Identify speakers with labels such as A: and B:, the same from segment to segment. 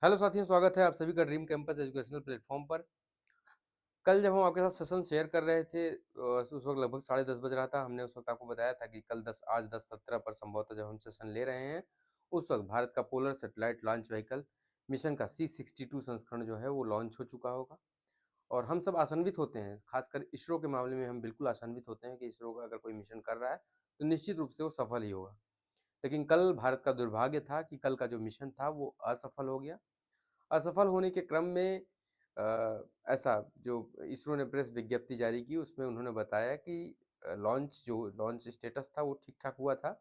A: Hello साथियों, स्वागत है आप सभी का ड्रीम कैंपस एजुकेशनल प्लेटफॉर्म पर। कल जब हम आपके साथ सेशन शेयर कर रहे थे उस वक्त लगभग 10:30 बज रहा था। हमने उस वक्त आपको बताया था कि कल 10 आज 10:17 पर संभवतः जब हम सेशन ले रहे हैं, उस वक्त भारत का polar satellite launch vehicle mission का C62 संस्करण जो है वो लॉन्च हो चुका होगा। और हम सब आशान्वित होते हैं, खासकर इसरो के मामले में हम बिल्कुल आशान्वित होते हैं कि इसरो का अगर कोई मिशन कर रहा है तो निश्चित रूप से वो सफल ही होगा। लेकिन कल भारत का दुर्भाग्य था कि कल का जो मिशन था वो असफल हो गया। असफल होने के क्रम में ऐसा जो इसरो ने प्रेस विज्ञप्ति जारी की, उसमें उन्होंने बताया कि लॉन्च स्टेटस था वो ठीक-ठाक हुआ था।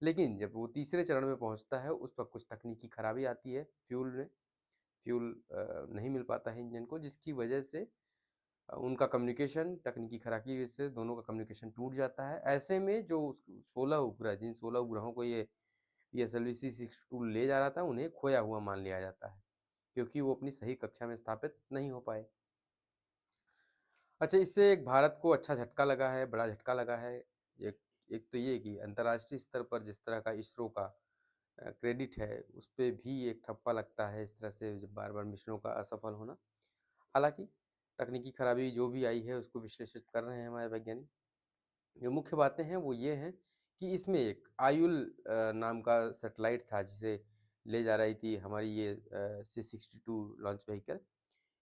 A: लेकिन जब वो तीसरे चरण में पहुँचता है उस वक़्त कुछ तकनीकी खराबी आती है फ्यूल नहीं मिल पाता है इंजन को, जिसकी वजह से उनका कम्युनिकेशन तकनीकी खराबी से दोनों का कम्युनिकेशन टूट जाता है। ऐसे में जो 16 उपग्रह जिन 16 उपग्रहों को ये पीएसएलवी C62 ले जा रहा था, उन्हें खोया हुआ मान लिया जाता है, क्योंकि वो अपनी सही कक्षा में स्थापित नहीं हो पाए। अच्छा, इससे एक भारत को अच्छा झटका लगा है, बड़ा झटका लगा है। एक एक तो ये कि अंतर्राष्ट्रीय स्तर पर जिस तरह का इसरो का क्रेडिट है, उस पे भी एक ठप्पा लगता है इस तरह से जब बार-बार मिशनों का असफल होना। हालाँकि तकनीकी खराबी जो भी आई है, उसको विश्लेषित कर रहे हैं हमारे वैज्ञानिक। जो मुख्य बातें हैं वो ये हैं कि इसमें एक आयुल नाम का सैटेलाइट था जिसे ले जा रही थी हमारी ये C62 लॉन्च व्हीकल।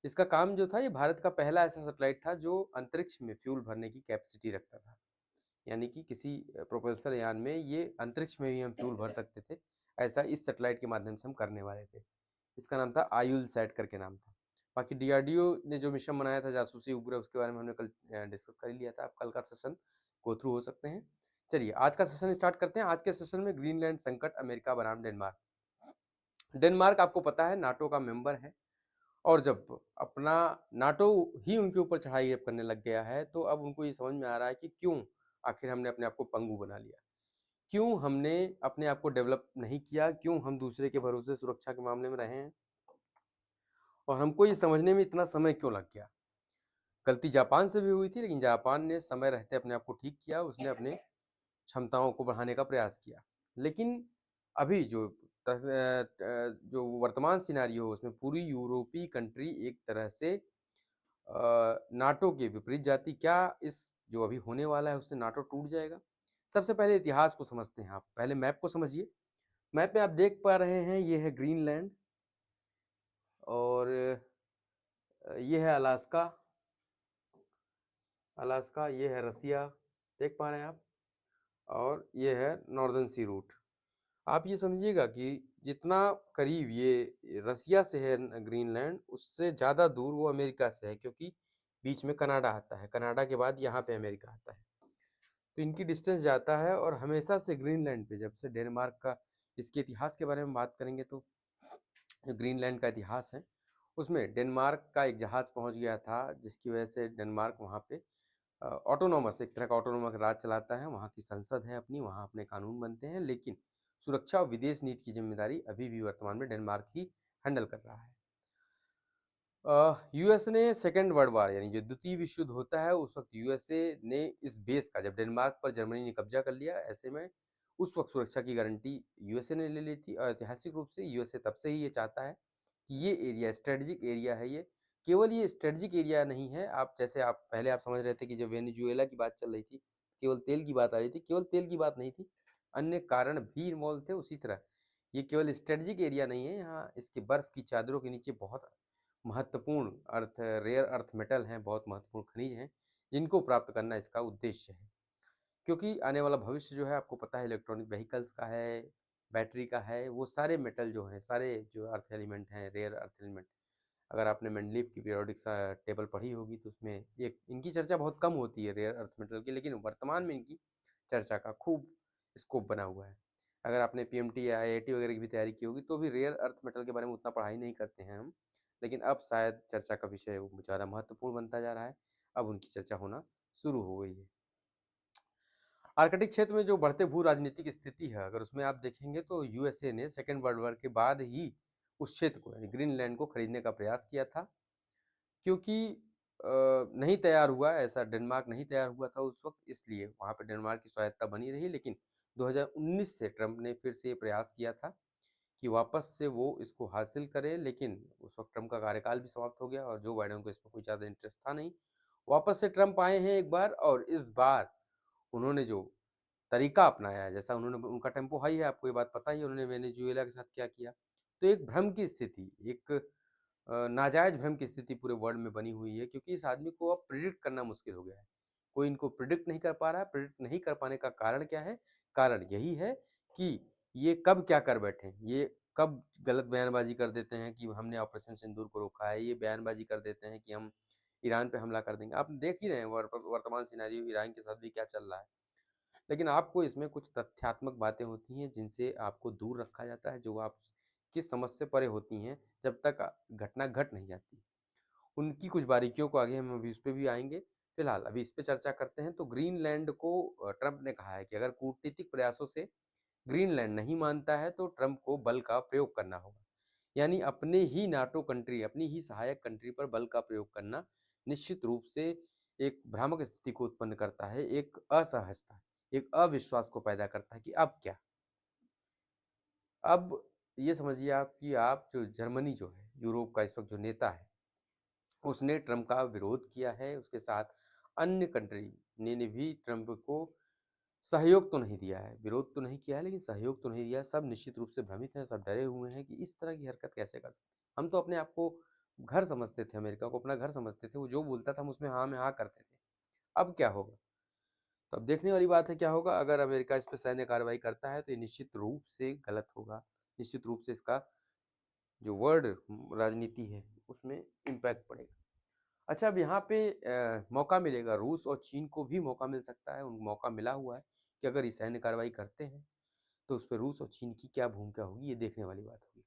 A: इसका काम जो था, ये भारत का पहला ऐसा सैटेलाइट था जो अंतरिक्ष में फ्यूल भरने की कैपेसिटी रखता था। यानी कि किसी प्रोपल्सर यान में ये अंतरिक्ष में भी हम फ्यूल भर सकते थे। ऐसा इस सैटेलाइट के माध्यम से हम करने वाले थे। इसका नाम था आयुलसैट करके नाम था। बाकी डीआरडीओ ने जो मिशन बनाया था जासूसी उपग्रह, उसके बारे में हमने कल डिस्कस कर ही लिया था। आप कल का सेशन गो थ्रू हो सकते हैं। चलिए आज का सेशन स्टार्ट करते हैं। आज के सेशन में ग्रीनलैंड संकट, अमेरिका बनाम डेनमार्क। डेनमार्क आपको पता है नाटो का मेंबर है, और जब अपना नाटो ही उनके ऊपर चढ़ाई अब करने लग गया है, तो अब उनको ये समझ में आ रहा है कि क्यों आखिर हमने अपने आप को पंगु बना लिया। क्यों हमने अपने आप को डेवलप नहीं किया, क्यों हम दूसरे के भरोसे सुरक्षा के मामले में रहे हैं, और हमको ये समझने में इतना समय क्यों लग गया। गलती जापान से भी हुई थी, लेकिन जापान ने समय रहते अपने आप को ठीक किया, उसने अपने क्षमताओं को बढ़ाने का प्रयास किया। लेकिन अभी जो वर्तमान सिनेरियो है उसमें पूरी यूरोपीय कंट्री एक तरह से नाटो के विपरीत जाती। क्या इस जो अभी होने वाला है उससे नाटो टूट जाएगा? सबसे पहले इतिहास को समझते हैं आप। पहले मैप को समझिए। मैप में आप देख पा रहे हैं ये है ग्रीनलैंड, और ये है अलास्का। अलास्का, ये है रसिया, देख पा रहे हैं आप, और ये है नॉर्दर्न सी रूट। आप ये समझिएगा कि जितना करीब ये रसिया से है ग्रीनलैंड, उससे ज़्यादा दूर वो अमेरिका से है, क्योंकि बीच में कनाडा आता है। कनाडा के बाद यहाँ पे अमेरिका आता है। तो इनकी डिस्टेंस जाता है, और हमेशा से ग्रीनलैंड पे जब से डेनमार्क का, इसके इतिहास के बारे में बात करेंगे तो जो ग्रीनलैंड का इतिहास है उसमें डेनमार्क का एक जहाज पहुंच गया था, जिसकी वजह से डेनमार्क वहाँ पे ऑटोनॉमस, एक तरह का ऑटोनॉमस राज चलाता है। वहाँ की संसद है अपनी, वहाँ अपने कानून बनते हैं, लेकिन सुरक्षा और विदेश नीति की जिम्मेदारी अभी भी वर्तमान में डेनमार्क ही हैंडल कर रहा है। यूएस ने सेकेंड वर्ल्ड वार यानी जो द्वितीय विश्व युद्ध होता है, उस वक्त यूएसए ने इस बेस का, जब डेनमार्क पर जर्मनी ने कब्जा कर लिया, ऐसे में उस वक्त सुरक्षा की गारंटी यूएसए ने ले ली थी। और ऐतिहासिक रूप से यूएसए तब से ही ये चाहता है कि ये एरिया स्ट्रेटेजिक एरिया है। ये केवल ये स्ट्रेटेजिक एरिया नहीं है। आप जैसे आप पहले आप समझ रहे थे कि जब वेनेजुएला की बात चल रही थी, केवल तेल की बात आ रही थी, केवल तेल की बात नहीं थी, अन्य कारण भी इन्वॉल्व थे। उसी तरह ये केवल स्ट्रेटेजिक एरिया नहीं है, यहाँ इसके बर्फ की चादरों के नीचे बहुत महत्वपूर्ण रेयर अर्थ मेटल हैं, बहुत महत्वपूर्ण खनिज हैं, जिनको प्राप्त करना इसका उद्देश्य है। क्योंकि आने वाला भविष्य जो है आपको पता है इलेक्ट्रॉनिक व्हीकल्स का है, बैटरी का है। वो सारे मेटल जो हैं, सारे जो अर्थ एलिमेंट हैं, रेयर अर्थ एलिमेंट, अगर आपने मेंडलीव की पीरियोडिक टेबल पढ़ी होगी तो उसमें एक इनकी चर्चा बहुत कम होती है रेयर अर्थ मेटल की, लेकिन वर्तमान में इनकी चर्चा का खूब स्कोप बना हुआ है। अगर आपने पीएमटी या आईआईटी वगैरह की भी तैयारी की होगी तो भी रेयर अर्थ मेटल के बारे में उतना पढ़ाई नहीं करते हैं हम, लेकिन अब शायद चर्चा का विषय वो ज़्यादा महत्वपूर्ण बनता जा रहा है। अब उनकी चर्चा होना शुरू हो गई है। आर्कटिक क्षेत्र में जो बढ़ते भू राजनीतिक स्थिति है, अगर उसमें आप देखेंगे तो यूएसए ने सेकेंड वर्ल्ड वॉर के बाद ही उस क्षेत्र को यानी ग्रीनलैंड को खरीदने का प्रयास किया था, क्योंकि नहीं तैयार हुआ, ऐसा डेनमार्क नहीं तैयार हुआ था उस वक्त, इसलिए वहाँ पे डेनमार्क की स्वायत्ता बनी रही। लेकिन 2019 से ट्रंप ने फिर से ये प्रयास किया था कि वापस से वो इसको हासिल करें, लेकिन उस वक़्त ट्रम्प का कार्यकाल भी समाप्त हो गया और जो बाइडेन को इसमें कोई ज़्यादा इंटरेस्ट था नहीं। वापस से ट्रम्प आए हैं एक बार और इस बार उन्होंने जो तरीका अपनाया है, जैसा उन्होंने उनका टेम्पो हाई है, आपको ये बात पता ही है उन्होंने वेनेजुएला के साथ क्या किया। तो एक भ्रम की स्थिति, एक नाजायज़ भ्रम की स्थिति पूरे वर्ल्ड में बनी हुई है क्योंकि इस आदमी को अब प्रेडिक्ट करना मुश्किल हो गया है। कोई इनको प्रेडिक्ट नहीं कर पा रहा है, प्रेडिक्ट नहीं कर पाने का कारण क्या है? कारण यही है कि ये कब क्या कर बैठे हैं, ये कब गलत बयानबाज़ी कर देते हैं कि हमने ऑपरेशन सिंदूर को रोका है, ये बयानबाज़ी कर देते हैं कि हम ईरान पे हमला कर देंगे। आप देख ही रहे हैं वर्तमान सिनेरियो ईरान के साथ भी क्या चल रहा है। लेकिन आपको इसमें कुछ तथ्यात्मक बातें होती हैं जिनसे आपको दूर रखा जाता है, जो आपकी समझ से परे होती हैं, जब तक घटना घट नहीं जाती। उनकी कुछ बारीकियों को आगे हम अभी उस पे भी आएँगे। फिलहाल अभी इस पे चर्चा करते हैं तो ग्रीनलैंड को ट्रम्प ने कहा है कि अगर कूटनीतिक प्रयासों से ग्रीनलैंड नहीं मानता है तो ट्रम्प को बल का प्रयोग करना होगा। यानी अपने ही नाटो कंट्री, अपनी ही सहायक कंट्री पर बल का प्रयोग करना निश्चित रूप से एक भ्रामक स्थिति को उत्पन्न करता है, एक असहजता, एक अविश्वास को पैदा करता है कि अब क्या? अब ये समझिए आप कि आप जो जर्मनी जो है, यूरोप का इस वक़्त जो नेता है, उसने ट्रम्प का विरोध किया है, उसके साथ अन्य कंट्री ने भी ट्रम्प को सहयोग तो नहीं दिया है, विरोध तो नहीं किया है, लेकिन सहयोग तो नहीं दिया है। सब निश्चित रूप से भ्रमित हैं, सब डरे हुए हैं कि इस तरह की हरकत कैसे कर सकते हैं। हम तो अपने आप को घर समझते थे, अमेरिका को अपना घर समझते थे, वो जो बोलता था हम उसमें हाँ में हाँ करते थे। अब क्या होगा? तो अब देखने वाली बात है क्या होगा। अगर अमेरिका इस पे सैन्य कार्रवाई करता है तो ये निश्चित रूप से गलत होगा। निश्चित रूप से इसका जो वर्ल्ड राजनीति है उसमें इम्पैक्ट पड़ेगा। अच्छा, अब यहाँ पे मौका मिलेगा, रूस और चीन को भी मौका मिल सकता है, उनको मौका मिला हुआ है कि अगर ये सैन्य कार्रवाई करते हैं तो उस पे रूस और चीन की क्या भूमिका होगी, ये देखने वाली बात होगी।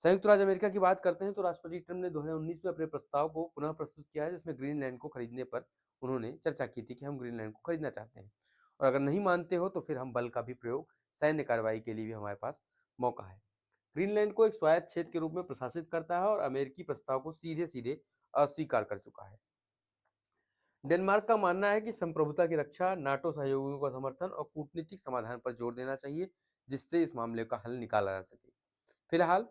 A: संयुक्त राज्य अमेरिका की बात करते हैं तो राष्ट्रपति ट्रम्प ने 2019 में अपने प्रस्ताव को पुनः प्रस्तुत किया है, जिसमें ग्रीनलैंड को खरीदने पर उन्होंने चर्चा की थी कि हम ग्रीनलैंड को खरीदना चाहते हैं और अगर नहीं मानते हो तो फिर हम बल का भी प्रयोग, सैन्य कार्रवाई के लिए भी हमारे पास मौका है। ग्रीनलैंड को एक स्वायत्त क्षेत्र के रूप में प्रशासित करता है और अमेरिकी प्रस्ताव को सीधे-सीधे अस्वीकार कर चुका है। डेनमार्क का मानना है कि संप्रभुता की रक्षा, नाटो सहयोगियों का समर्थन और कूटनीतिक समाधान पर जोर देना चाहिए, जिससे इस मामले का हल निकाला जा सके। फिलहाल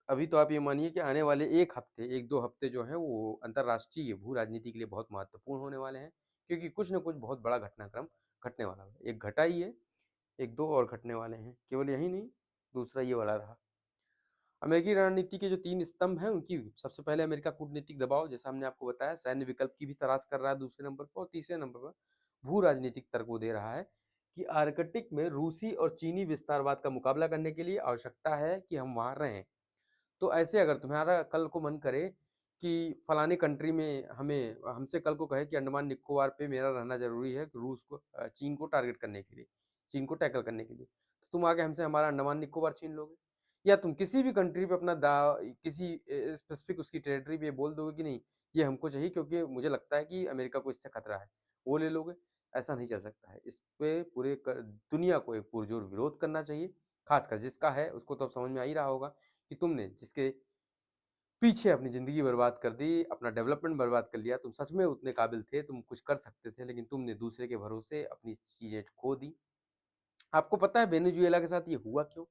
A: अभी तो आप ये मानिए कि आने वाले 1 हफ्ते, 1-2 हफ्ते जो हैं वो अंतर्राष्ट्रीय भू-राजनीति के लिए बहुत महत्वपूर्ण होने वाले हैं, क्योंकि कुछ न कुछ बहुत बड़ा घटनाक्रम घटने वाला है। एक घटा ही है, 1-2 और घटने वाले हैं। केवल यही नहीं, दूसरा ये वाला रहा। अमेरिकी रणनीति के जो 3 स्तंभ हैं, उनकी सबसे पहले अमेरिका कूटनीतिक दबाव, जैसा हमने आपको बताया, सैन्य विकल्प की भी तलाश कर रहा है दूसरे नंबर पर, और तीसरे नंबर पर भू-राजनीतिक तर्क वो दे रहा है कि आर्कटिक में रूसी और चीनी विस्तारवाद का मुकाबला करने के लिए आवश्यकता है कि हम वहाँ रहें। तो ऐसे अगर तुम्हारा कल को मन करे कि फलाने कंट्री में हमें हमसे कल को कहे कि अंडमान निकोबार पे मेरा रहना ज़रूरी है, रूस को चीन को टारगेट करने के लिए, चीन को टैकल करने के लिए, तो तुम आके हमसे हमारा अंडमान निकोबार छीन लोगे? या तुम किसी भी कंट्री पे अपना किसी स्पेसिफिक उसकी टेरिटरी पे बोल दोगे कि नहीं, ये हमको चाहिए क्योंकि मुझे लगता है कि अमेरिका को इससे खतरा है, वो ले लोगे? ऐसा नहीं चल सकता है। इस पे पूरे दुनिया को एक पुरजोर विरोध करना चाहिए, खासकर जिसका है उसको तो अब समझ में आ ही रहा होगा कि तुमने जिसके पीछे अपनी ज़िंदगी बर्बाद कर दी, अपना डेवलपमेंट बर्बाद कर लिया, तुम सच में उतने काबिल थे, तुम कुछ कर सकते थे, लेकिन तुमने दूसरे के भरोसे अपनी चीज़ें खो दी। आपको पता है वेनेजुएला के साथ ये हुआ क्यों?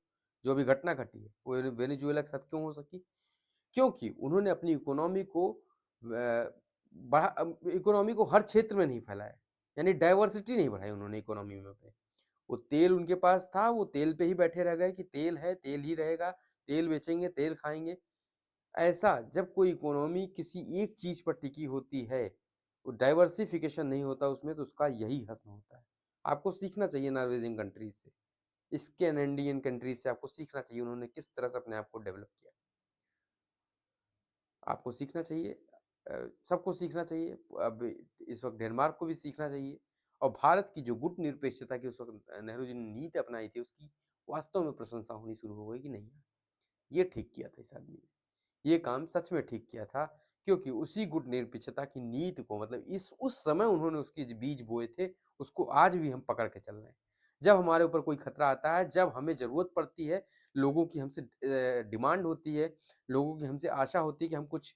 A: जो अभी घटना घटी है, वो वेनेजुएला के साथ क्यों हो सकी? क्योंकि उन्होंने अपनी इकोनॉमी को हर क्षेत्र में नहीं फैलाया, यानी डाइवर्सिटी नहीं बढ़ाई उन्होंने इकोनॉमी में अपने। वो तेल उनके पास था, वो तेल पे ही बैठे रह गए कि तेल है, तेल ही रहेगा, तेल बेचेंगे, तेल खाएँगे। ऐसा जब कोई इकोनॉमी किसी एक चीज़ पर टिकी होती है, वो डाइवर्सिफ़िकेशन नहीं होता उसमें, तो उसका यही हश्र होता है। आपको सीखना चाहिए नॉर्वेजियन कंट्रीज़ से, स्कैनेडियन कंट्रीज़ से आपको सीखना चाहिए उन्होंने किस तरह से अपने आप को डेवलप किया। आपको सीखना चाहिए, सबको सीखना चाहिए। अब इस वक़्त डेनमार्क को भी सीखना चाहिए और भारत की जो गुटनिरपेक्षता की उस वक़्त नेहरू जी ने नीति अपनाई थी, उसकी वास्तव में प्रशंसा होनी शुरू हो गई कि नहीं, ये ठीक किया था इस आदमी ने। ये काम सच में ठीक किया था, क्योंकि उसी गुटनिरपेक्षता की नीति को, मतलब इस उस समय उन्होंने उसके बीज बोए थे, उसको आज भी हम पकड़ के चल रहे हैं। जब हमारे ऊपर कोई खतरा आता है, जब हमें ज़रूरत पड़ती है, लोगों की हमसे डिमांड होती है, लोगों की हमसे आशा होती है कि हम कुछ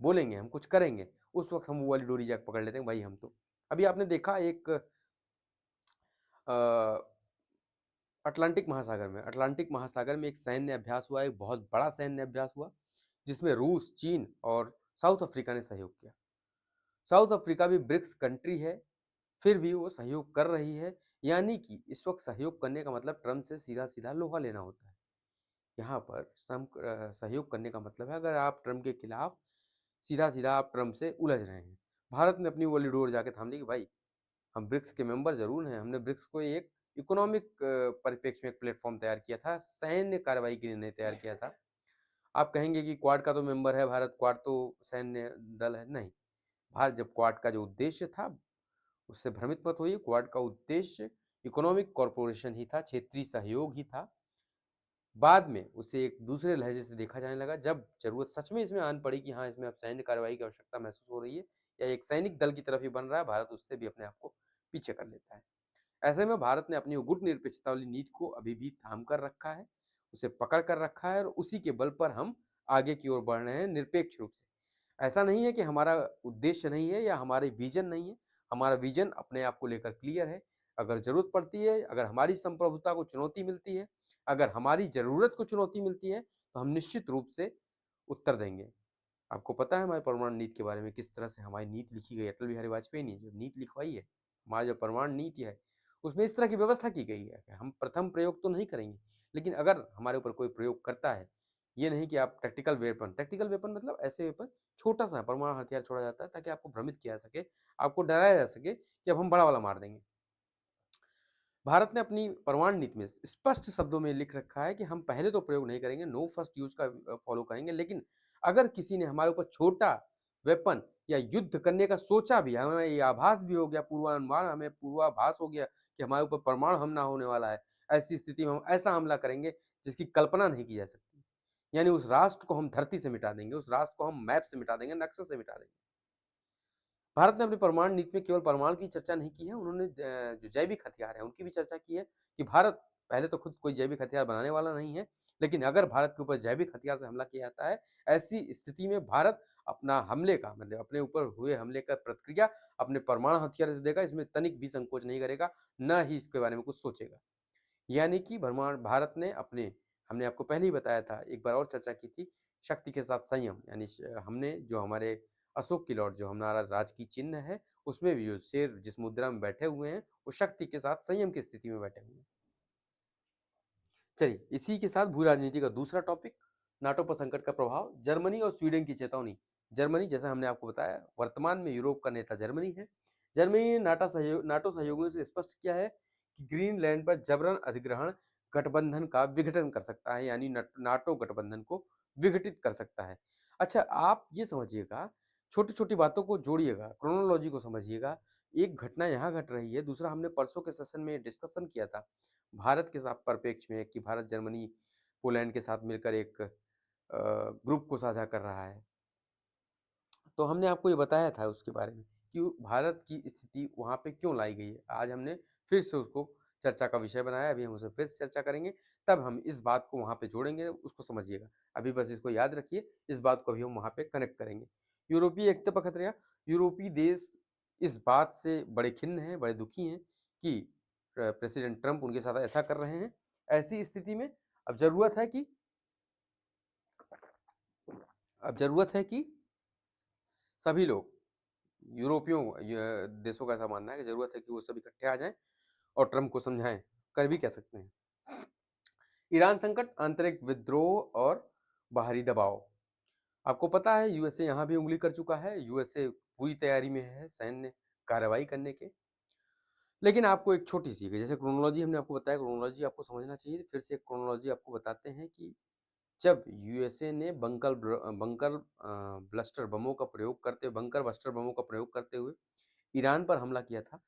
A: बोलेंगे, हम कुछ करेंगे, उस वक़्त हम वो वाली डोरी जाके पकड़ लेते हैं, भाई हम तो। अभी आपने देखा एक अ अटलांटिक महासागर में एक सैन्य अभ्यास हुआ, एक बहुत बड़ा सैन्य अभ्यास हुआ, जिसमें रूस, चीन और साउथ अफ्रीका ने सहयोग किया। साउथ अफ्रीका भी ब्रिक्स कंट्री है, फिर भी वो सहयोग कर रही है, यानी कि इस वक्त सहयोग करने का मतलब ट्रम्प से सीधा-सीधा लोहा लेना होता है। यहाँ पर सहयोग करने का मतलब है अगर आप ट्रम्प के खिलाफ सीधा-सीधा आप ट्रम्प से उलझ रहे हैं। भारत ने अपनी वो डोर जाके थाम ली कि भाई हम ब्रिक्स के मेंबर ज़रूर हैं, हमने ब्रिक्स को एक इकोनॉमिक परिप्रेक्ष्य में एक प्लेटफ़ॉर्म तैयार किया था, सैन्य कार्रवाई के लिए नहीं तैयार किया था। आप कहेंगे कि क्वाड का तो मेंबर है भारत, क्वाड तो सैन्य दल है, नहीं। भारत जब क्वाड का जो उद्देश्य था, उससे भ्रमित मत होइए, क्वाड का उद्देश्य इकोनॉमिक कॉर्पोरेशन ही था, क्षेत्रीय सहयोग ही था। बाद में उसे एक दूसरे लहजे से देखा जाने लगा, जब ज़रूरत सच में इसमें आन पड़ी कि हाँ, इसमें अब सैन्य कार्रवाई की आवश्यकता महसूस हो रही है या एक सैनिक दल की तरफ ही बन रहा है, भारत उससे भी अपने आप को पीछे कर लेता है। ऐसे में भारत ने अपनी वो गुटनिरपेक्षता वाली नीति को अभी भी थाम कर रखा है, उसे पकड़ कर रखा है और उसी के बल पर हम आगे की ओर बढ़ रहे हैं निरपेक्ष रूप से। ऐसा नहीं है कि हमारा उद्देश्य नहीं है या हमारी विज़न नहीं है, हमारा विज़न अपने आप को लेकर क्लियर है। अगर ज़रूरत पड़ती है, अगर हमारी संप्रभुता को चुनौती मिलती है, अगर हमारी ज़रूरत को चुनौती मिलती है, तो हम निश्चित रूप से उत्तर देंगे। आपको पता है हमारी परमाणु नीति के बारे में किस तरह से हमारी नीति लिखी गई है? अटल बिहारी वाजपेयी ने जो नीति लिखवाई है, हमारी जो परमाणु नीति है, उसमें इस तरह की व्यवस्था की गई है कि हम प्रथम प्रयोग तो नहीं करेंगे, लेकिन अगर हमारे ऊपर कोई प्रयोग करता है, ये नहीं कि आप टैक्टिकल वेपन मतलब ऐसे वेपन छोटा-सा परमाणु हथियार छोड़ा जाता है ताकि आपको भ्रमित किया जा सके, आपको डराया जा सके कि अब हम बड़ा वाला मार देंगे। भारत ने अपनी परमाणु नीति में स्पष्ट शब्दों में लिख रखा है कि हम पहले तो प्रयोग नहीं करेंगे, नो फर्स्ट यूज़ का फॉलो करेंगे, लेकिन अगर किसी ने हमारे ऊपर छोटा वेपन या युद्ध करने का सोचा भी, हमें ये आभास भी हो गया, पूर्वानुमान हमें पूर्वाभास हो गया कि हमारे ऊपर परमाणु हमला होने वाला है, ऐसी स्थिति में हम ऐसा हमला करेंगे जिसकी कल्पना नहीं की जा सकती। यानी उस राष्ट्र को हम धरती से मिटा देंगे, उस राष्ट्र को हम मैप से मिटा देंगे, नक्शे से मिटा देंगे। भारत ने अपनी परमाणु नीति में केवल परमाणु की चर्चा नहीं की है, उन्होंने जो जैविक हथियार है, उनकी भी चर्चा की है कि भारत पहले तो खुद कोई जैविक हथियार बनाने वाला नहीं है, लेकिन अगर भारत के ऊपर जैविक हथियार से हमला किया जाता है, ऐसी स्थिति में भारत अपना हमले का मतलब अपने ऊपर हुए हमले का प्रतिक्रिया अपने परमाणु हथियार से देगा, इसमें तनिक भी संकोच नहीं करेगा, ना ही इसके बारे में कुछ सोचेगा। यानी कि भारत ने अपने हमने आपको पहले ही बताया था, एक बार और चर्चा की थी, शक्ति के साथ संयम यानी हमने जो हमारे अशोक की लौट जो हमारा राजकीय चिन्ह है, उसमें भी जो शेर जिस मुद्रा में बैठे हुए हैं, वो शक्ति के साथ संयम की स्थिति में बैठे हुए हैं। चलिए, इसी के साथ भू राजनीति का दूसरा टॉपिक, नाटो पर संकट का प्रभाव, जर्मनी और स्वीडन की चेतावनी। जर्मनी जैसा हमने आपको बताया, वर्तमान में यूरोप का नेता जर्मनी है। जर्मनी ने नाटो सहयोगियों से स्पष्ट किया है कि ग्रीनलैंड पर जबरन अधिग्रहण गठबंधन का विघटन कर सकता है, यानी नाटो गठबंधन को विघटित कर सकता है। अच्छा, आप ये समझिएगा, छोटी-छोटी बातों को जोड़िएगा, क्रोनोलॉजी को समझिएगा। एक घटना यहाँ घट रही है, दूसरा हमने परसों के सेशन में डिस्कशन किया था। भारत के साथ परिप्रेक्ष्य में कि भारत जर्मनी पोलैंड के साथ मिलकर एक ग्रुप को साझा कर रहा है। तो हमने आपको ये बताया था उसके बारे में कि भारत की स्थिति वहाँ पे क्यों लाई गई है। आज हमने फिर से उसको चर्चा का विषय बनाया, अभी हम उसे फिर से चर्चा करेंगे, तब हम इस बात को वहाँ पे जोड़ेंगे, उसको समझिएगा। अभी बस इसको याद रखिए, इस बात को अभी हम वहाँ पे कनेक्ट करेंगे। यूरोपीय एकता पर खतरा, यूरोपीय देश इस बात से बड़े खिन्न हैं, बड़े दुखी हैं कि प्रेसिडेंट ट्रंप उनके साथ ऐसा कर रहे हैं। ऐसी स्थिति में अब ज़रूरत है कि सभी लोग यूरोपियों देशों का ऐसा मानना है कि ज़रूरत है कि वो सब इकट्ठे आ जाएँ और ट्रंप को समझाएँ। कर भी क्या सकते हैं। ईरान संकट, आंतरिक विद्रोह और बाहरी दबाव। आपको पता है यूएसए यहाँ भी उँगली कर चुका है। यूएसए पूरी तैयारी में है सैन्य कार्रवाई करने के। लेकिन आपको एक छोटी-सी जैसे क्रोनोलॉजी हमने आपको बताया, क्रोनोलॉजी आपको समझना चाहिए। फिर से एक क्रोनोलॉजी आपको बताते हैं कि जब यूएसए ने बंकर बस्टर बमों का प्रयोग करते हुए ईरान पर हमला किया था,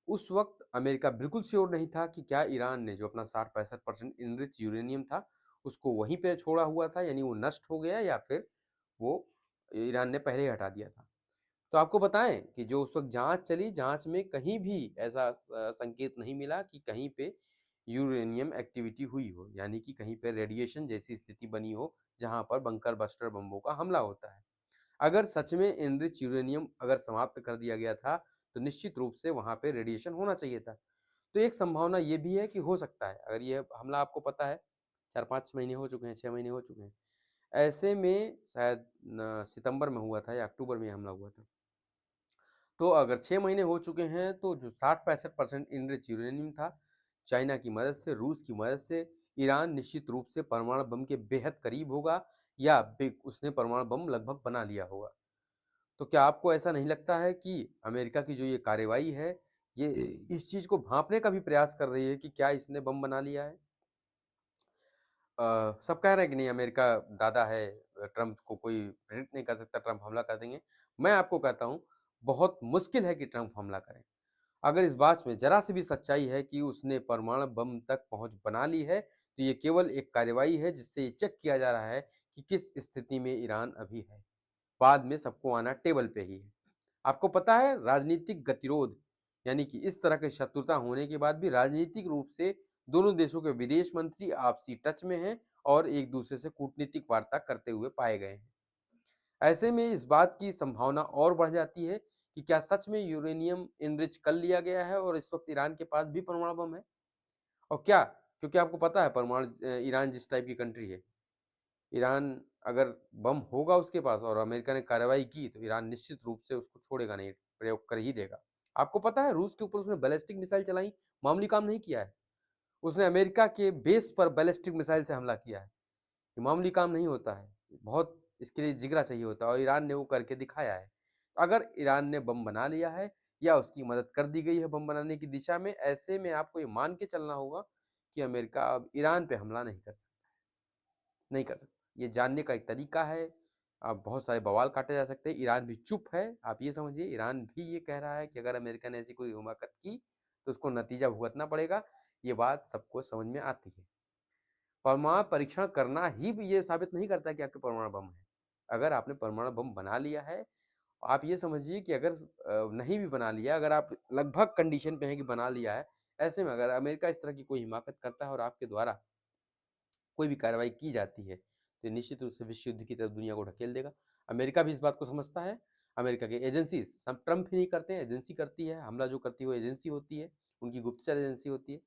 A: उस वक्त अमेरिका बिल्कुल श्योर नहीं था कि क्या ईरान ने जो अपना 60-65% इनरिच यूरेनियम था, उसको वहीं पे छोड़ा हुआ था, यानी वो नष्ट हो गया या फिर वो ईरान ने पहले ही हटा दिया था। तो आपको बताएं कि जो उस वक्त जांच चली, जांच में कहीं भी ऐसा संकेत नहीं मिला कि कहीं पे यूरेनियम एक्टिविटी हुई हो, यानी कि कहीं पे रेडिएशन जैसी स्थिति बनी हो जहां पर बंकर बस्टर बम्बों का हमला होता है। अगर सच में एनरिच यूरेनियम अगर समाप्त कर दिया गया था, तो निश्चित रूप से वहां पे रेडिएशन होना चाहिए था। तो एक संभावना ये भी है कि हो सकता है, अगर ये हमला आपको पता है 4-5 महीने हो चुके हैं, 6 महीने हो चुके हैं। ऐसे में शायद न सितंबर में हुआ था या अक्टूबर में हमला हुआ था। तो अगर 6 महीने हो चुके हैं तो जो 60-65% एनरिच यूरेनियम था, चाइना की मदद से, रूस की मदद से, ईरान निश्चित रूप से परमाणु बम के बेहद करीब होगा या उसने परमाणु बम लगभग बना लिया होगा। तो क्या आपको ऐसा नहीं लगता है कि अमेरिका की जो ये कार्रवाई है, ये इस चीज़ को भांपने का भी प्रयास कर रही है कि क्या इसने बम बना लिया है? सब कह रहे हैं कि नहीं अमेरिका दादा है, ट्रम्प को कोई प्रेडिक्ट नहीं कर सकता, ट्रम्प हमला कर देंगे। मैं आपको कहता हूँ, बहुत मुश्किल है कि ट्रम्प हमला करें। अगर इस बात में ज़रा-सी भी सच्चाई है कि उसने परमाणु बम तक पहुँच बना ली है, तो ये केवल एक कार्रवाई है जिससे ये चेक किया जा रहा है कि किस स्थिति में ईरान अभी है। बाद में सबको आना टेबल पे ही है। आपको पता है राजनीतिक गतिरोध यानी कि इस तरह की शत्रुता होने के बाद भी राजनीतिक रूप से दोनों देशों के विदेश मंत्री आपसी टच में हैं और एक दूसरे से कूटनीतिक वार्ता करते हुए पाए गए हैं। ऐसे में इस बात की संभावना और बढ़ जाती है कि क्या सच में यूरेनियम इनरिच कर लिया गया है और इस वक्त ईरान के पास भी परमाणु बम है? और क्या क्योंकि आपको पता है ईरान जिस टाइप की कंट्री है, ईरान अगर बम होगा उसके पास और अमेरिका ने कार्रवाई की तो ईरान निश्चित रूप से उसको छोड़ेगा नहीं, प्रयोग कर ही देगा। आपको पता है रूस के ऊपर उसने बैलिस्टिक मिसाइल चलाई, मामूली काम नहीं किया है। उसने अमेरिका के बेस पर बैलिस्टिक मिसाइल से हमला किया है। ये मामूली काम नहीं होता है। बहुत इसके लिए जिगरा चाहिए होता है और ईरान ने वो करके दिखाया है। अगर ईरान ने बम बना लिया है या उसकी मदद कर दी गई है बम बनाने की दिशा में, ऐसे में आपको ये मान के चलना होगा कि अमेरिका अब ईरान पे हमला नहीं कर सकता, नहीं कर सकता। ये जानने का एक तरीका है। अब बहुत सारे बवाल काटे जा सकते हैं। ईरान भी चुप है। आप ये समझिए ईरान भी ये कह रहा है कि अगर अमेरिका ने ऐसी कोई हिमाकत की तो उसको नतीजा भुगतना पड़ेगा। ये बात सबको समझ में आती है। परमाणु परीक्षण करना ही ये साबित नहीं करता कि आपके परमाणु बम है। अगर आपने परमाणु बम बना लिया है, आप ये समझिए कि अगर नहीं भी बना लिया, अगर आप लगभग कंडीशन पे हैं कि बना लिया है, ऐसे में अगर अमेरिका इस तरह की कोई हिमाकत करता है और आपके द्वारा कोई भी कार्रवाई की जाती है, तो निश्चित रूप से विश्व युद्ध की तरफ दुनिया को ढकेल देगा। अमेरिका भी इस बात को समझता है। अमेरिका के एजेंसीज़ सब ट्रम्प ही नहीं करते हैं, एजेंसी करती है, हमला जो करती है वो एजेंसी होती है, उनकी गुप्तचर एजेंसी होती है।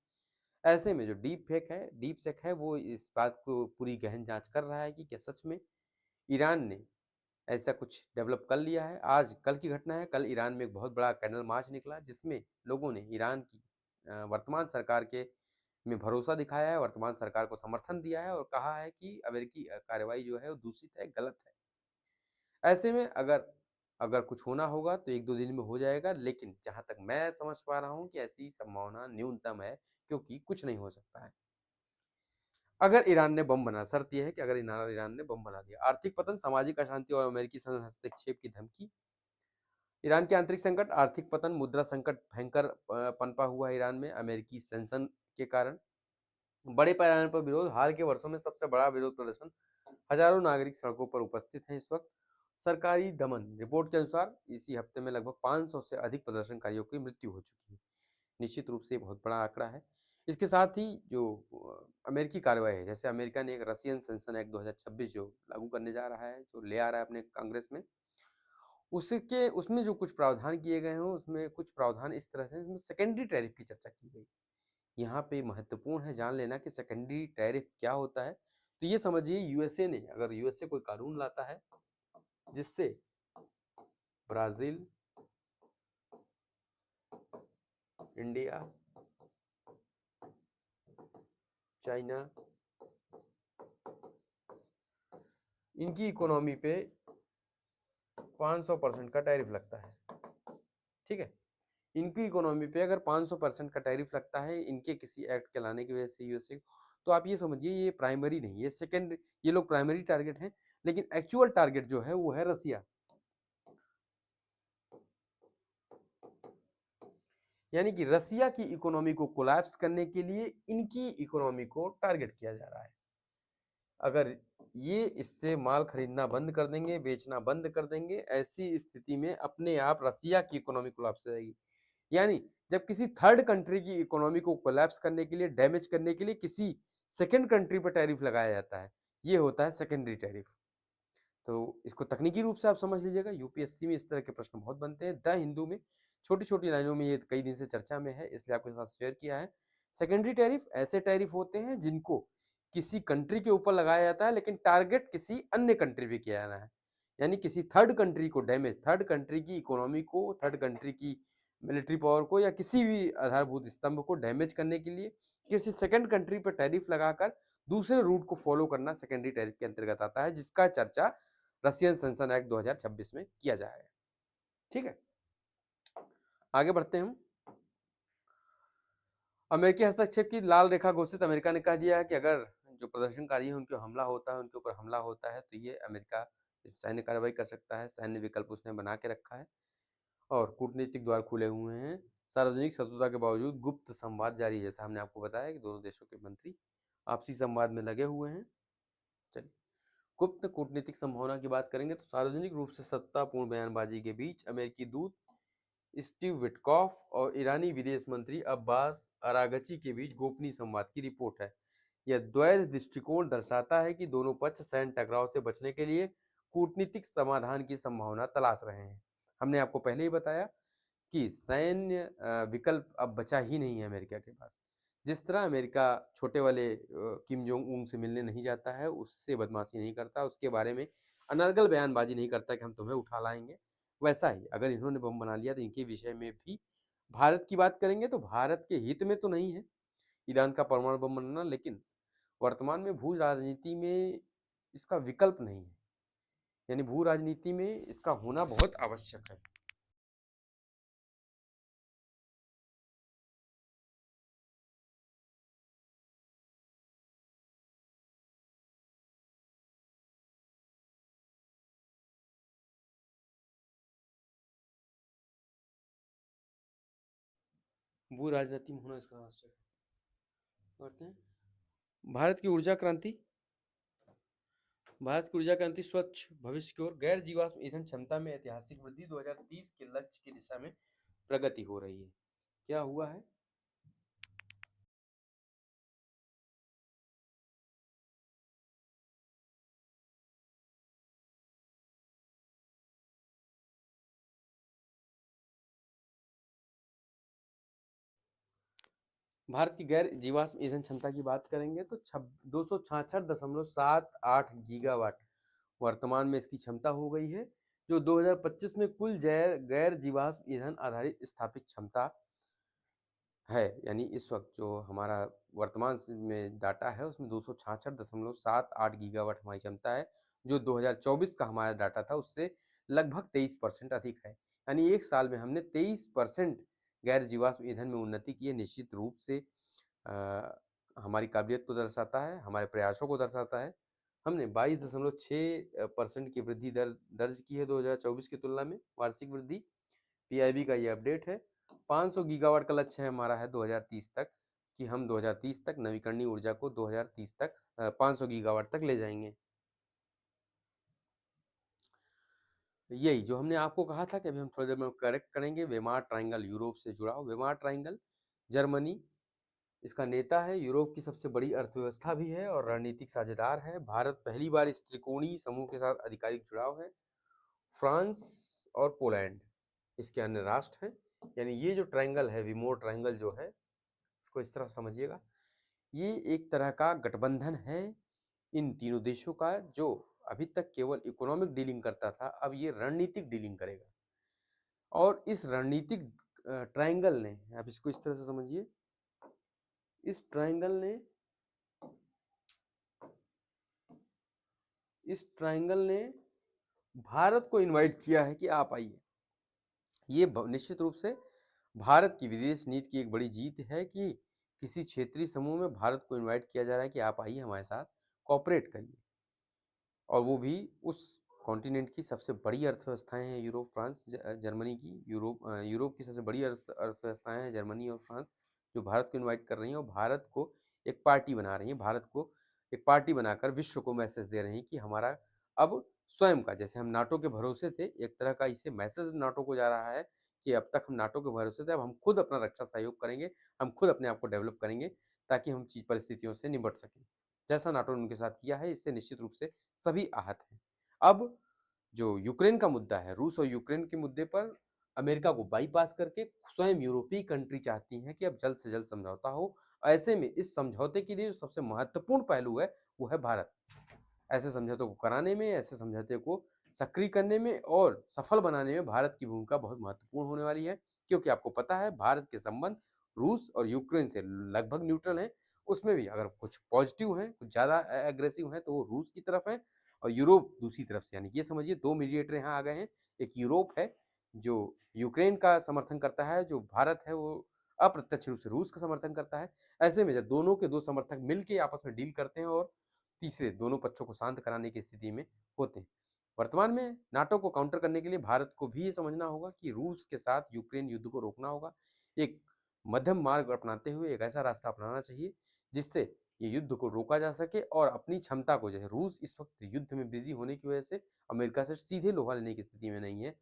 A: ऐसे में जो डीप सेक है वो इस बात को पूरी गहन जाँच कर रहा है कि क्या सच में ईरान ने ऐसा कुछ डेवलप कर लिया है। आज कल की घटना है, कल ईरान में एक बहुत बड़ा कैंडल मार्च निकला जिसमें लोगों ने ईरान की वर्तमान सरकार के में भरोसा दिखाया है, वर्तमान सरकार को समर्थन दिया है और कहा है कि अमेरिकी कार्रवाई जो है वो दूषित है, गलत है। ऐसे में अगर अगर कुछ होना होगा तो 1-2 दिन में हो जाएगा, लेकिन जहाँ तक मैं समझ पा रहा हूँ कि ऐसी संभावना न्यूनतम है क्योंकि कुछ नहीं हो सकता है। अगर ईरान ने बम बना शर्त ये है कि अगर ईरान ने बम बना दिया। आर्थिक पतन, सामाजिक अशांति और अमेरिकी हस्तक्षेप की धमकी। ईरान के आंतरिक संकट, आर्थिक पतन, मुद्रा संकट भयंकर पनपा हुआ है ईरान में अमेरिकी सैंक्शन के कारण। बड़े पैमाने पर विरोध, हाल के वर्षों में सबसे बड़ा विरोध प्रदर्शन, हजारों नागरिक सड़कों पर उपस्थित हैं इस वक्त। सरकारी दमन, रिपोर्ट के अनुसार इसी हफ्ते में लगभग 500 से अधिक प्रदर्शनकारियों की मृत्यु हो चुकी है। निश्चित रूप से बहुत बड़ा आंकड़ा है। इसके साथ ही जो अमेरिकी कार्रवाई है, जैसे अमेरिका ने एक रशियन सेंसन एक्ट 2026 जो लागू करने जा रहा है, जो ले आ रहा है अपने कांग्रेस में, उसके उसमें जो कुछ प्रावधान किए गए हैं, उसमें कुछ प्रावधान इस तरह से इसमें सेकेंडरी टैरिफ की चर्चा की गई। यहाँ पे महत्वपूर्ण है जान लेना कि सेकेंडरी टैरिफ क्या होता है। तो ये समझिए यूएसए ने अगर यूएसए कोई कानून लाता है जिससे ब्राजील, इंडिया, चाइना इनकी इकोनॉमी पे 500% का टैरिफ लगता है, ठीक है। इनकी इकोनॉमी पे अगर 500% का टैरिफ लगता है इनके किसी एक्ट के लाने की वजह से यूएसए, तो आप ये समझिए ये प्राइमरी नहीं, ये सेकेंड, ये लोग प्राइमरी टारगेट हैं, लेकिन एक्चुअल टारगेट जो है वो है रसिया। यानी कि रसिया की इकोनॉमी को कोलैप्स करने के लिए इनकी इकोनॉमी को टारगेट किया जा रहा है। अगर ये इससे माल खरीदना बंद कर देंगे, बेचना बंद कर देंगे, ऐसी स्थिति में अपने आप रसिया की इकोनॉमी कोलैप्स हो जाएगी। यानी जब किसी थर्ड कंट्री की इकोनॉमी को कोलैप्स करने के लिए, डैमेज करने के लिए किसी सेकंड कंट्री पर टैरिफ लगाया जाता है, ये होता है सेकेंडरी टैरिफ। तो इसको तकनीकी रूप से आप समझ लीजिएगा, यूपीएससी में इस तरह के प्रश्न बहुत बनते हैं। द हिंदू में छोटी-छोटी लाइनों में ये कई दिन से चर्चा में है, इसलिए आपके साथ शेयर किया है। सेकेंडरी टैरिफ ऐसे टैरिफ होते हैं जिनको किसी कंट्री के ऊपर लगाया जाता है, लेकिन टारगेट किसी अन्य कंट्री पे किया जाना है। यानी किसी थर्ड कंट्री को डैमेज, थर्ड कंट्री की इकोनॉमी को, थर्ड कंट्री की मिलिट्री पावर को या किसी भी आधारभूत स्तंभ को डैमेज करने के लिए किसी सेकंड कंट्री पर टैरिफ लगाकर दूसरे रूट को फॉलो करना सेकेंडरी टैरिफ के अंतर्गत आता है, जिसका चर्चा रशियन सेंसन एक्ट 2026 में किया जाएगा। ठीक है, आगे बढ़ते हैं हम। अमेरिकी हस्तक्षेप की लाल रेखा घोषित। अमेरिका ने कह दिया है कि अगर जो प्रदर्शनकारी है उनके हमला होता है, उनके ऊपर हमला होता है, तो ये अमेरिका सैन्य कार्रवाई कर सकता है। सैन्य विकल्प उसने बना के रखा है और कूटनीतिक द्वार खुले हुए हैं। सार्वजनिक शत्रुता के बावजूद गुप्त संवाद जारी है, जैसा हमने आपको बताया कि दोनों देशों के मंत्री आपसी संवाद में लगे हुए हैं। चलिए, गुप्त कूटनीतिक संभावना की बात करेंगे तो सार्वजनिक रूप से सत्तापूर्ण बयानबाजी के बीच अमेरिकी दूत स्टीव विटकॉफ और ईरानी विदेश मंत्री अब्बास अरागची के बीच गोपनीय संवाद की रिपोर्ट है। यह द्वैध दृष्टिकोण दर्शाता है कि दोनों पक्ष सैन्य टकराव से बचने के लिए कूटनीतिक समाधान की संभावना तलाश रहे हैं। हमने आपको पहले ही बताया कि सैन्य विकल्प अब बचा ही नहीं है अमेरिका के पास। जिस तरह अमेरिका छोटे वाले किम जोंग उन से मिलने नहीं जाता है, उससे बदमाशी नहीं करता, उसके बारे में अनर्गल बयानबाजी नहीं करता कि हम तुम्हें उठा लाएंगे, वैसा ही अगर इन्होंने बम बना लिया तो इनके विषय में भी भारत की बात करेंगे तो भारत के हित में तो नहीं है ईरान का परमाणु बम बनाना, लेकिन वर्तमान में भू राजनीति में इसका विकल्प नहीं है। यानी भू राजनीति में इसका होना बहुत आवश्यक है। भू राजनीति में होना इसका आवश्यक है। करते हैं भारत की ऊर्जा क्रांति। भारत की ऊर्जा क्रांति स्वच्छ भविष्य की ओर गैर जीवाश्म ईंधन क्षमता में ऐतिहासिक वृद्धि 2030 के लक्ष्य की दिशा में प्रगति हो रही है। क्या हुआ है? भारत की गैर जीवाश्म ईंधन क्षमता की बात करेंगे तो 266.78 गीगावाट वर्तमान में इसकी क्षमता हो गई है, जो 2025 में कुल गैर जीवाश्म ईंधन आधारित स्थापित क्षमता है। यानी इस वक्त जो हमारा वर्तमान में डाटा है उसमें 266.78 गीगावाट हमारी क्षमता है, जो 2024 का हमारा डाटा था उससे लगभग 23% अधिक है। यानी एक साल में हमने 23% गैर जीवाश्म ईंधन में उन्नति की है। निश्चित रूप से हमारी काबिलियत को दर्शाता है, हमारे प्रयासों को दर्शाता है। हमने 22.6% की वृद्धि दर्ज की है 2024 की तुलना में, वार्षिक वृद्धि। पीआईबी का ये अपडेट है। 500 गीगावाट का लक्ष्य है हमारा है 2030 तक, कि हम 2030 तक नवीकरणीय ऊर्जा को 2030 तक 500 गीगावाट तक ले जाएंगे। यही जो हमने आपको कहा था कि अभी हम थोड़ी देर में करेक्ट करेंगे। वेमार ट्राइंगल यूरोप से जुड़ा हो। वेमार ट्राइंगल जर्मनी इसका नेता है, यूरोप की सबसे बड़ी अर्थव्यवस्था भी है और रणनीतिक साझेदार है। भारत पहली बार इस त्रिकोणीय समूह के साथ आधिकारिक जुड़ाव है। फ्रांस और पोलैंड इसके अन्य राष्ट्र हैं। यानी ये जो ट्रायंगल है, विमोर ट्रायंगल जो है, इसको इस तरह समझिएगा, ये एक तरह का गठबंधन है इन तीनों देशों का, जो अभी तक केवल इकोनॉमिक डीलिंग करता था, अब ये रणनीतिक डीलिंग करेगा। और इस रणनीतिक ट्रायंगल ने, आप इसको इस तरह से समझिए, इस ट्रायंगल ने भारत को इनवाइट किया है कि आप आइए। ये निश्चित रूप से भारत की विदेश नीति की एक बड़ी जीत है कि किसी क्षेत्रीय समूह में भारत को इनवाइट किया जा रहा है कि आप आइए हमारे साथ कोऑपरेट करिए, और वो भी उस कॉन्टिनेंट की सबसे बड़ी अर्थव्यवस्थाएं हैं यूरोप, फ्रांस, जर्मनी की। यूरोप की सबसे बड़ी अर्थव्यवस्थाएं हैं जर्मनी और फ्रांस, जो भारत को इनवाइट कर रही हैं और भारत को एक पार्टी बना रही हैं। भारत को एक पार्टी बनाकर विश्व को मैसेज दे रही हैं कि हमारा अब स्वयं का, जैसे हम नाटो के भरोसे थे, एक तरह का इसे मैसेज नाटो को जा रहा है कि अब तक हम नाटो के भरोसे थे, अब हम खुद अपना रक्षा सहयोग करेंगे, हम खुद अपने आप को डेवलप करेंगे ताकि हम चीज परिस्थितियों से निपट सकें। जैसा नाटो ने उनके साथ किया है, इससे निश्चित रूप से सभी आहत हैं। अब जो यूक्रेन का मुद्दा है, रूस और यूक्रेन के मुद्दे पर अमेरिका को बाईपास करके स्वयं यूरोपीय कंट्री चाहती हैं कि अब जल्द से जल्द समझौता हो। ऐसे में इस समझौते के लिए जो सबसे महत्वपूर्ण पहलू है, वो है भारत। ऐसे समझौतों को कराने में, ऐसे समझौते को सक्रिय करने में और सफल बनाने में भारत की भूमिका बहुत महत्वपूर्ण होने वाली है, क्योंकि आपको पता है भारत के संबंध रूस और यूक्रेन से लगभग न्यूट्रल हैं। उसमें भी अगर कुछ पॉजिटिव हैं, कुछ ज़्यादा एग्रेसिव हैं, तो वो रूस की तरफ हैं और यूरोप दूसरी तरफ से। यानी कि ये समझिए 2 मीडिएटर यहाँ आ गए हैं। एक यूरोप है, जो यूक्रेन का समर्थन करता है, जो भारत है वो अप्रत्यक्ष रूप से रूस का समर्थन करता है। ऐसे में जब दोनों के 2 समर्थक मिल के आपस में डील करते हैं और तीसरे दोनों पक्षों को शांत कराने की स्थिति में होते हैं। वर्तमान में नाटो को काउंटर करने के लिए भारत को भी ये समझना होगा कि रूस के साथ यूक्रेन युद्ध को रोकना होगा। एक मध्यम मार्ग अपनाते हुए एक ऐसा रास्ता अपनाना चाहिए जिससे ये युद्ध को रोका जा सके और अपनी क्षमता को, जैसे रूस इस वक्त युद्ध में बिजी होने की वजह से अमेरिका से सीधे लोहा लेने की स्थिति में नहीं है।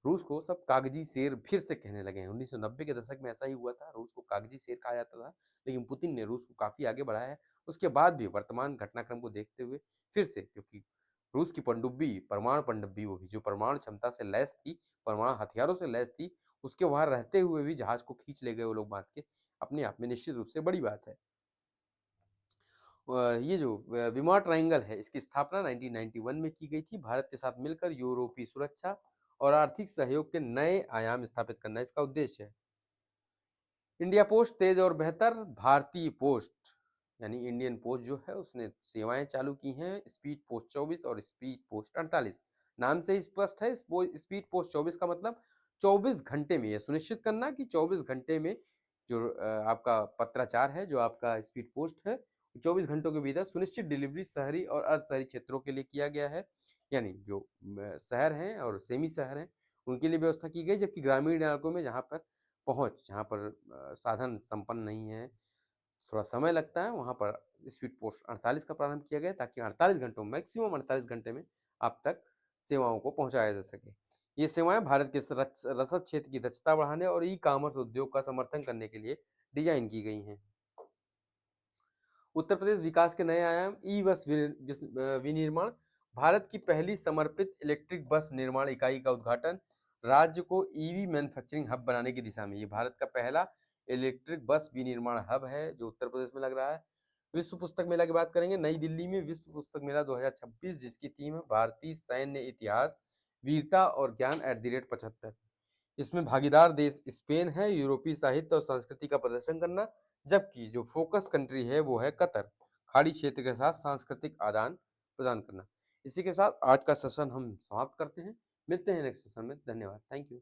A: रूस को सब कागजी शेर फिर से कहने लगे हैं। 1990 के दशक में ऐसा ही हुआ था, रूस को कागजी शेर कहा जाता था, लेकिन पुतिन ने रूस को काफ़ी आगे बढ़ाया है। उसके बाद भी वर्तमान घटनाक्रम को देखते हुए फिर से, क्योंकि रूस की पनडुब्बी, परमाणु पनडुब्बी, वो भी जो परमाणु क्षमता से लैस थी, परमाणु हथियारों से लैस थी, उसके वहाँ रहते हुए भी जहाज़ को खींच ले गए वो लोग बाँध के, अपने आप में निश्चित रूप से बड़ी बात है। ये जो विमा ट्रायंगल है, इसकी स्थापना 1991 में की गई थी। भारत के साथ मिलकर यूरोपीय सुरक्षा और आर्थिक सहयोग के नए आयाम स्थापित करना इसका उद्देश्य है। इंडिया पोस्ट तेज और बेहतर, भारतीय पोस्ट यानी इंडियन पोस्ट जो है उसने सेवाएं चालू की हैं, स्पीड पोस्ट 24 और स्पीड पोस्ट 48। नाम से ही स्पष्ट है, स्पीड पोस्ट 24 का मतलब 24 घंटे में यह सुनिश्चित करना कि 24 घंटे में जो आपका पत्राचार है, जो आपका स्पीड पोस्ट है, 24 घंटों के भीतर सुनिश्चित डिलीवरी शहरी और अर्ध शहरी क्षेत्रों के लिए किया गया है। यानी जो शहर हैं और सेमी शहर हैं उनके लिए व्यवस्था की गई, जबकि ग्रामीण इलाकों में जहाँ पर साधन संपन्न नहीं है, थोड़ा समय लगता है, वहाँ पर स्पीड पोस्ट 48 का प्रारंभ किया गया ताकि 48 घंटों, मैक्सिमम 48 घंटे में आप तक सेवाओं को पहुँचाया जा सके। ये सेवाएं भारत के रसद क्षेत्र की दक्षता बढ़ाने और ई-कॉमर्स उद्योग का समर्थन करने के लिए डिजाइन की गई हैं। उत्तर प्रदेश विकास के नए आयाम, ई बस विनिर्माण, भारत की पहली समर्पित इलेक्ट्रिक बस निर्माण इकाई का उद्घाटन, राज्य को ईवी मैन्युफैक्चरिंग हब बनाने की दिशा में। ये भारत का पहला इलेक्ट्रिक बस विनिर्माण हब है जो उत्तर प्रदेश में लग रहा है। विश्व पुस्तक मेला की बात करेंगे, नई दिल्ली में विश्व पुस्तक मेला 2026, जिसकी थीम है भारतीय सैन्य इतिहास, वीरता और ज्ञान @75। इसमें भागीदार देश स्पेन है, यूरोपीय साहित्य और संस्कृति का प्रदर्शन करना, जबकि जो फोकस कंट्री है वो है कतर, खाड़ी क्षेत्र के साथ सांस्कृतिक आदान प्रदान करना। इसी के साथ आज का सेशन हम समाप्त करते हैं। मिलते हैं नेक्स्ट सेशन में। धन्यवाद। Thank you.